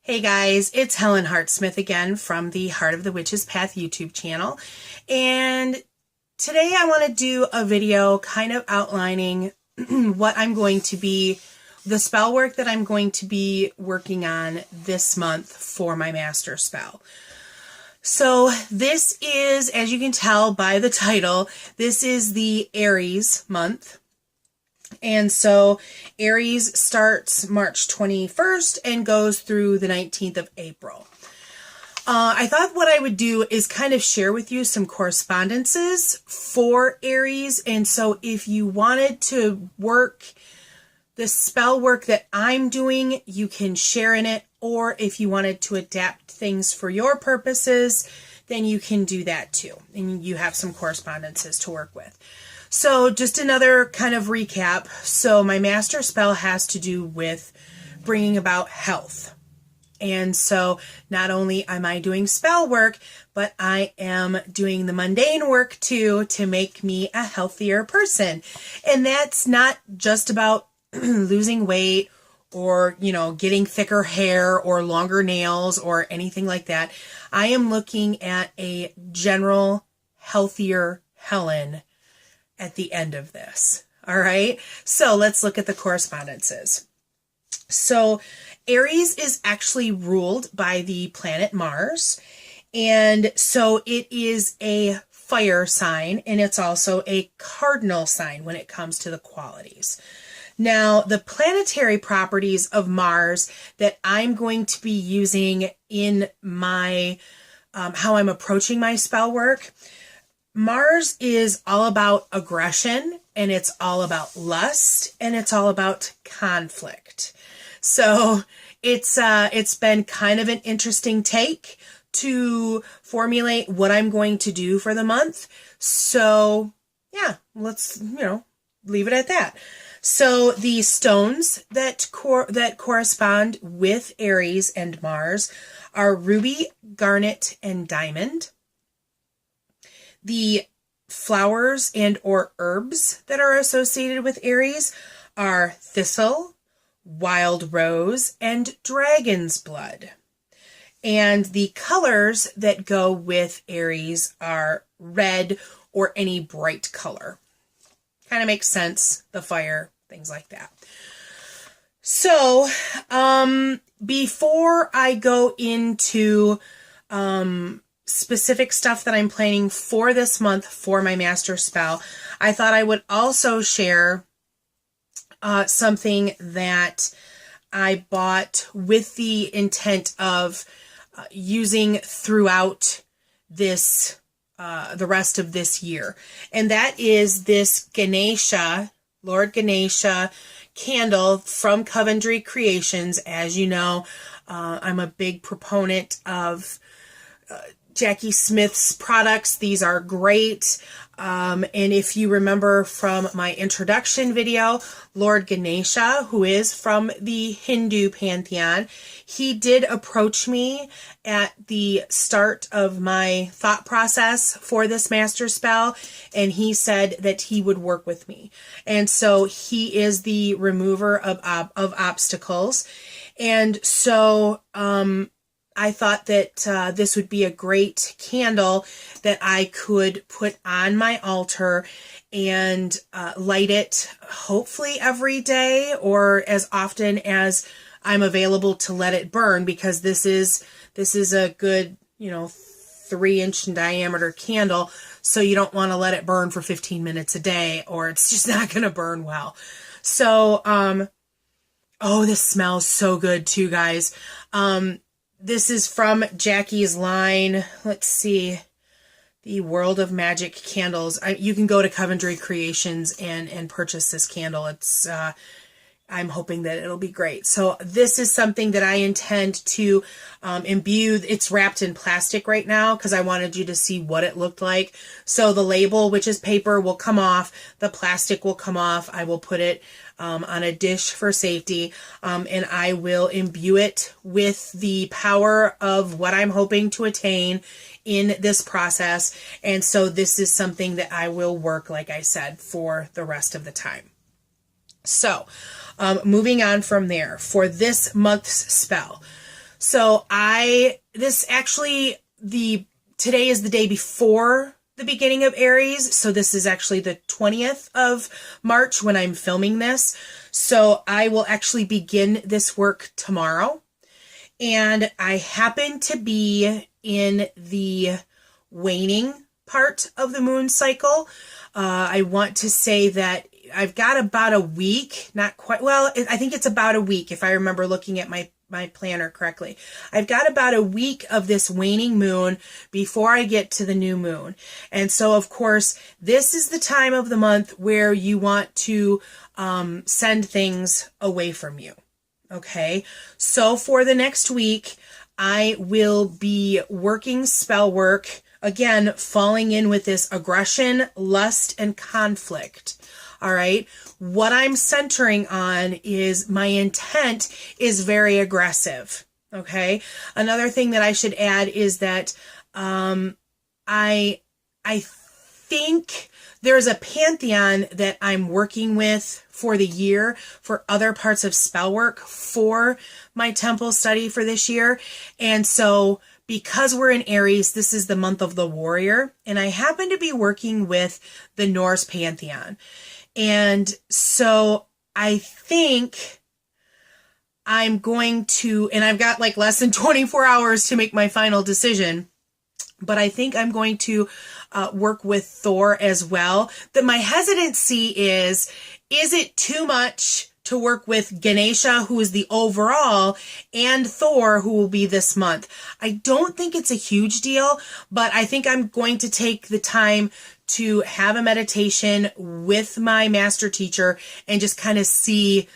Hey guys, it's Helen Hartsmith again from the Heart of the Witch's Path YouTube channel. And today I want to do a video kind of outlining what I'm going to be, the spell work that I'm going to be working on this month for my master spell. So this is, as you can tell by the title, this is the Aries month. And so Aries starts March 21st and goes through the 19th of April. I thought what I would do is kind of share with you some correspondences for Aries. And so if you wanted to work the spell work that I'm doing, you can share in it. Or if you wanted to adapt things for your purposes, then you can do that too. And you have some correspondences to work with. So just another kind of recap. So my master spell has to do with bringing about health. And so not only am I doing spell work, but I am doing the mundane work too to make me a healthier person. And that's not just about losing weight or, getting thicker hair or longer nails or anything like that. I am looking at a general healthier Helen at the end of this. All right. So let's look at the correspondences. So Aries is actually ruled by the planet Mars. And so it is a fire sign, and it's also a cardinal sign when it comes to the qualities. Now, the planetary properties of Mars that I'm going to be using in my, how I'm approaching my spell work, Mars is all about aggression, and it's all about lust, and it's all about conflict. So it's been kind of an interesting take to formulate what I'm going to do for the month. So yeah, let's, leave it at that. So the stones that correspond with Aries and Mars are ruby, garnet, and diamond. The flowers and or herbs that are associated with Aries are thistle, wild rose, and dragon's blood. And the colors that go with Aries are red or any bright color. Kind of makes sense, the fire, things like that. So, before I go into specific stuff that I'm planning for this month for my master spell, I thought I would also share something that I bought with the intent of using throughout this the rest of this year. And that is this Ganesha, Lord Ganesha candle from Coventry Creations. As you know, I'm a big proponent of Jackie Smith's products. These are great. And if you remember from my introduction video, Lord Ganesha, who is from the Hindu pantheon, he did approach me at the start of my thought process for this master spell, and he said that he would work with me. And so he is the remover of obstacles. And so, I thought that this would be a great candle that I could put on my altar and light it hopefully every day or as often as I'm available to let it burn, because this is a good, 3-inch in diameter candle. So you don't want to let it burn for 15 minutes a day or it's just not going to burn well. So, oh, this smells so good too, guys. This is from Jackie's line. Let's see. The World of Magic candles. You can go to Coventry Creations and purchase this candle. It's I'm hoping that it'll be great. So this is something that I intend to imbue. It's wrapped in plastic right now because I wanted you to see what it looked like. So the label, which is paper, will come off. The plastic will come off. I will put it on a dish for safety, and I will imbue it with the power of what I'm hoping to attain in this process. And so this is something that I will work, like I said, for the rest of the time. So moving on from there for this month's spell. So today is the day before the beginning of Aries. So this is actually the 20th of March when I'm filming this. So I will actually begin this work tomorrow. And I happen to be in the waning part of the moon cycle. I want to say that I've got about a week, not quite, well, I think it's about a week if I remember looking at my planner correctly. I've got about a week of this waning moon before I get to the new moon. And so, of course, this is the time of the month where you want to send things away from you. Okay, so for the next week, I will be working spell work, again, falling in with this aggression, lust, and conflict. All right, what I'm centering on is my intent is very aggressive. Okay, another thing that I should add is that I think there's a pantheon that I'm working with for the year for other parts of spell work for my temple study for this year. And so because we're in Aries, this is the month of the warrior, and I happen to be working with the Norse pantheon. And so I think I'm going to, and I've got like less than 24 hours to make my final decision, but I think I'm going to work with Thor as well. That my hesitancy is it too much to work with Ganesha, who is the overall, and Thor, who will be this month? I don't think it's a huge deal, but I think I'm going to take the time to have a meditation with my master teacher and just kind of see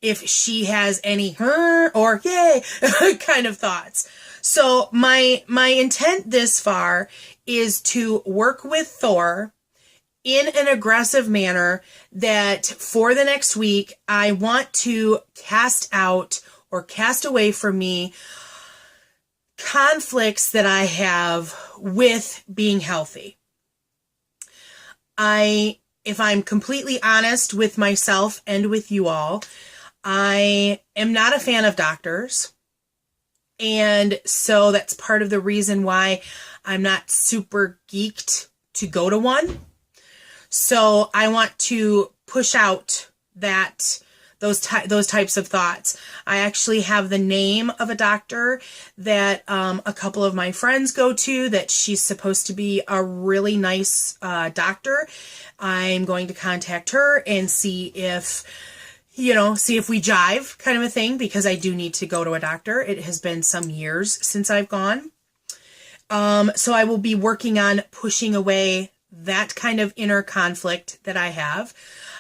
if she has any or yay kind of thoughts. So my intent this far is to work with Thor in an aggressive manner that for the next week, I want to cast out or cast away from me conflicts that I have with being healthy. If I'm completely honest with myself and with you all, I am not a fan of doctors. And so that's part of the reason why I'm not super geeked to go to one. So I want to push out those types of thoughts. I actually have the name of a doctor that a couple of my friends go to, that she's supposed to be a really nice doctor. I'm going to contact her and see if we jive, kind of a thing, because I do need to go to a doctor. It has been some years since I've gone. So I will be working on pushing away that kind of inner conflict that I have.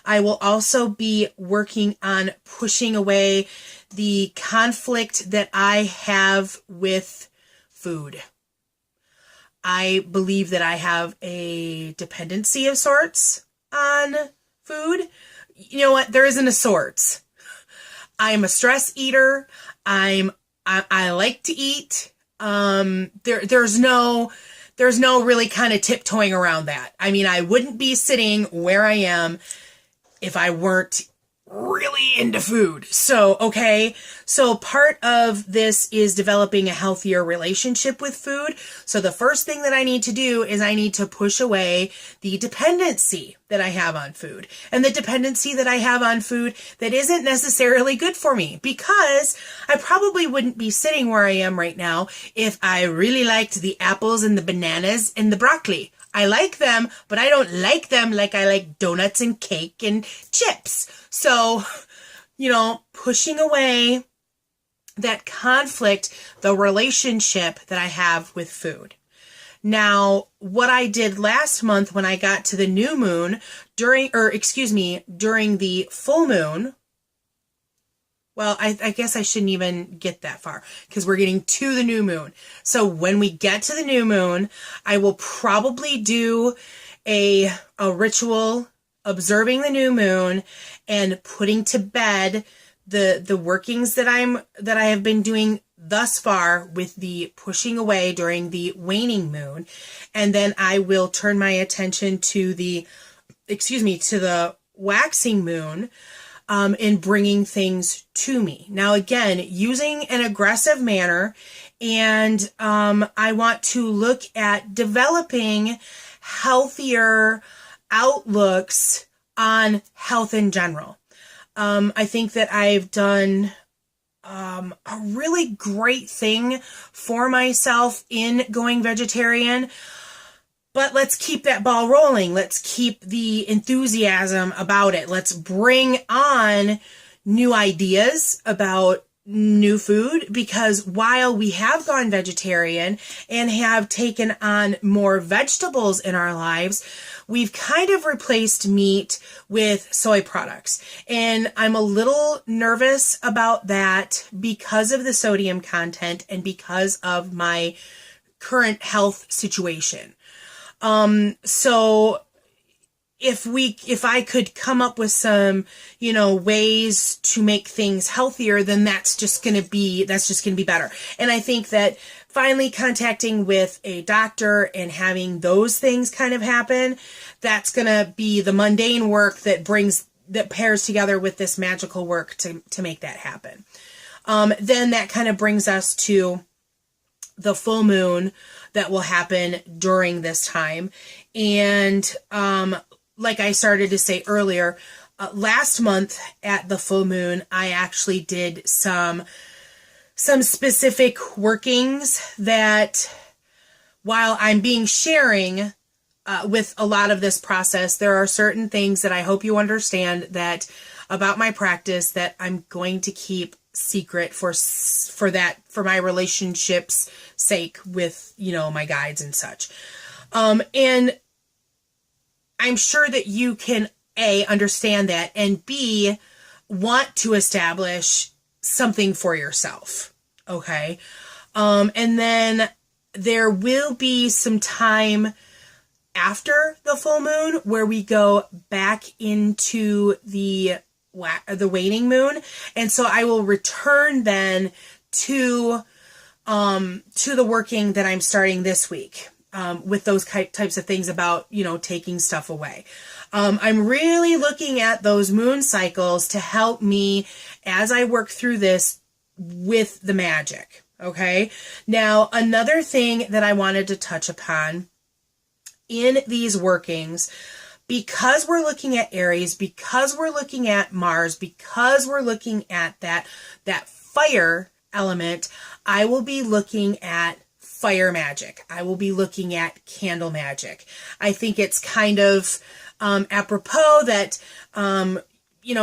I will also be working on pushing away the conflict that I have with food. I believe that I have a dependency of sorts on food. You know what? There isn't a sorts. I am a stress eater. I like to eat. There's no really kind of tiptoeing around that. I mean, I wouldn't be sitting where I am if I weren't really into food. So part of this is developing a healthier relationship with food. So the first thing that I need to do is I need to push away the dependency that I have on food, and the dependency that I have on food that isn't necessarily good for me, because I probably wouldn't be sitting where I am right now if I really liked the apples and the bananas and the broccoli. I like them, but I don't like them like I like donuts and cake and chips. So, pushing away that conflict, the relationship that I have with food. Now, what I did last month when I got to the new moon during the full moon, well, I guess I shouldn't even get that far because we're getting to the new moon. So when we get to the new moon, I will probably do a ritual observing the new moon and putting to bed the workings that I have been doing thus far with the pushing away during the waning moon. And then I will turn my attention to the waxing moon. in bringing things to me. Now, again, using an aggressive manner, and I want to look at developing healthier outlooks on health in general. I think that I've done a really great thing for myself in going vegetarian. But let's keep that ball rolling. Let's keep the enthusiasm about it. Let's bring on new ideas about new food, because while we have gone vegetarian and have taken on more vegetables in our lives, we've kind of replaced meat with soy products. And I'm a little nervous about that because of the sodium content and because of my current health situation. So if I could come up with some, ways to make things healthier, then that's just going to be better. And I think that finally contacting with a doctor and having those things kind of happen, that's going to be the mundane work that pairs together with this magical work to make that happen. Then that kind of brings us to the full moon that will happen during this time. And like I started to say earlier, last month at the full moon, I actually did some specific workings that, while I'm being sharing with a lot of this process, there are certain things that I hope you understand that about my practice that I'm going to keep secret for my relationship's sake with, my guides and such. And I'm sure that you can A, understand that, and B, want to establish something for yourself. Okay. And then there will be some time after the full moon where we go back into the waning moon. And so I will return then to the working that I'm starting this week, with those types of things about, taking stuff away. I'm really looking at those moon cycles to help me as I work through this with the magic. Okay. Now, another thing that I wanted to touch upon in these workings, because we're looking at Aries, because we're looking at Mars, because we're looking at that fire element, I will be looking at fire magic. I will be looking at candle magic. I think it's kind of apropos that,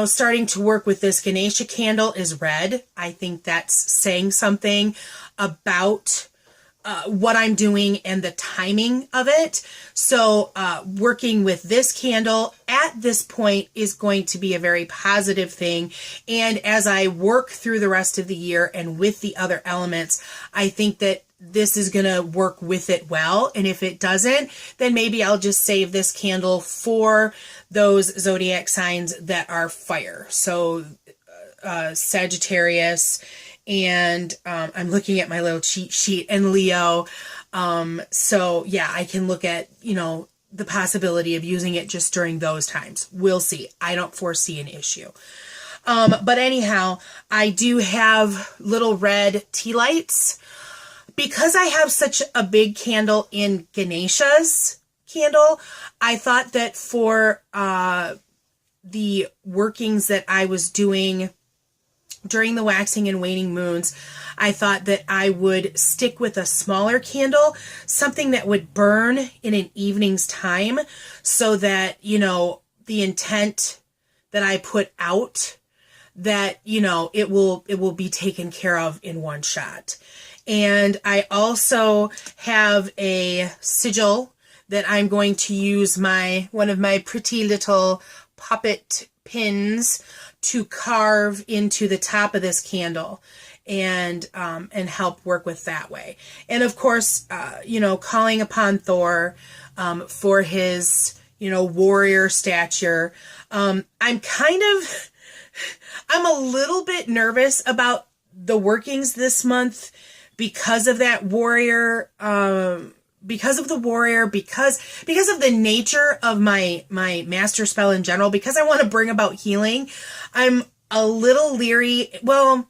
starting to work with this Ganesha candle is red. I think that's saying something about what I'm doing and the timing of it. So working with this candle at this point is going to be a very positive thing. And as I work through the rest of the year and with the other elements, I think that this is going to work with it well. And if it doesn't, then maybe I'll just save this candle for those zodiac signs that are fire. So Sagittarius, and I'm looking at my little cheat sheet, and Leo. So yeah, I can look at, the possibility of using it just during those times. We'll see. I don't foresee an issue. But anyhow, I do have little red tea lights. Because I have such a big candle in Ganesha's candle, I thought that for the workings that I was doing during the waxing and waning moons, I thought that I would stick with a smaller candle, something that would burn in an evening's time, so that, the intent that I put out, that, it will be taken care of in one shot. And I also have a sigil that I'm going to use one of my pretty little puppet pins to carve into the top of this candle and help work with that way. And of course, calling upon Thor for his, warrior stature. I'm a little bit nervous about the workings this month because of that warrior because of the warrior, because of the nature of my master spell in general, because I want to bring about healing, I'm a little leery. Well,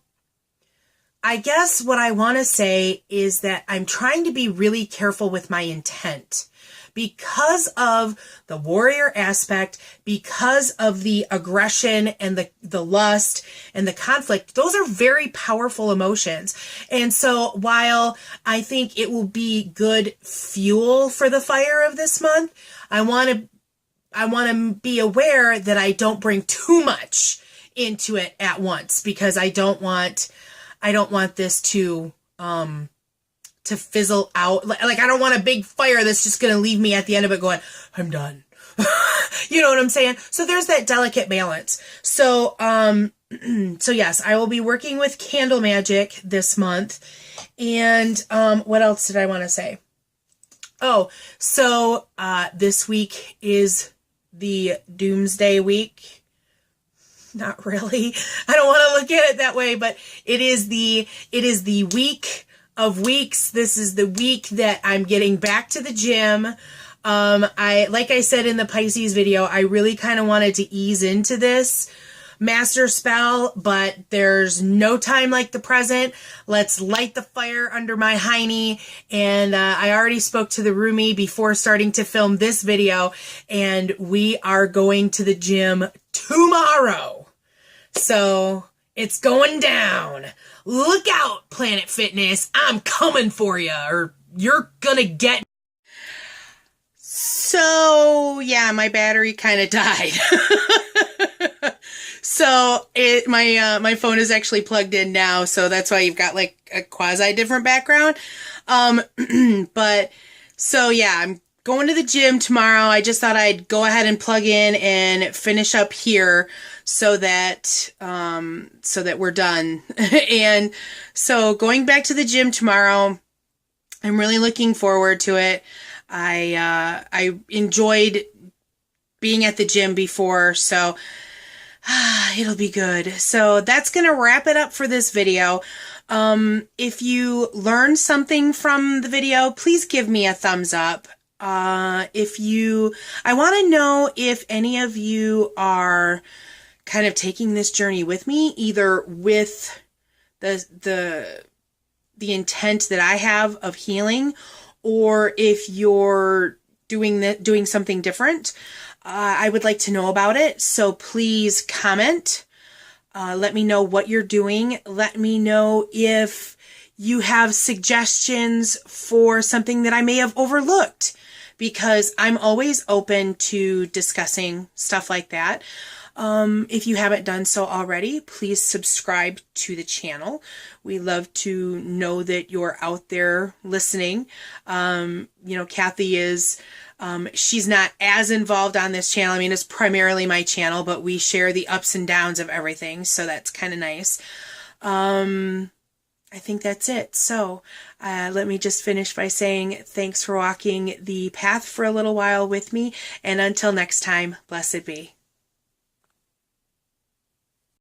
I guess what I want to say is that I'm trying to be really careful with my intent because of the warrior aspect, because of the aggression and the lust and the conflict. Those are very powerful emotions. And so while I think it will be good fuel for the fire of this month, I want to be aware that I don't bring too much into it at once, because I don't want this to fizzle out. Like, I don't want a big fire that's just going to leave me at the end of it going, I'm done. You know what I'm saying? So there's that delicate balance. So, so yes, I will be working with candle magic this month. And, what else did I want to say? Oh, so, this week is the doomsday week. Not really. I don't want to look at it that way, but it is the week of weeks. This is the week that I'm getting back to the gym. Like I said in the Pisces video, I really kind of wanted to ease into this master spell, but there's no time like the present. Let's light the fire under my hiney. And I already spoke to the roomie before starting to film this video, and we are going to the gym tomorrow. So it's going down. Look out, Planet Fitness. I'm coming for you, or you're gonna get. So yeah, my battery kind of died. So my phone is actually plugged in now, so that's why you've got like a quasi different background. But so yeah, I'm going to the gym tomorrow. I just thought I'd go ahead and plug in and finish up here so that we're done. And so going back to the gym tomorrow, I'm really looking forward to it. I enjoyed being at the gym before, so it'll be good. So that's going to wrap it up for this video. If you learned something from the video, please give me a thumbs up. I want to know if any of you are kind of taking this journey with me, either with the intent that I have of healing, or if you're doing something different. I would like to know about it. So please comment. Let me know what you're doing. Let me know if you have suggestions for something that I may have overlooked, because I'm always open to discussing stuff like that. If you haven't done so already, please subscribe to the channel. We love to know that you're out there listening. Kathy is, she's not as involved on this channel. I mean, it's primarily my channel, but we share the ups and downs of everything. So that's kind of nice. I think that's it. So, let me just finish by saying thanks for walking the path for a little while with me. And until next time, blessed be.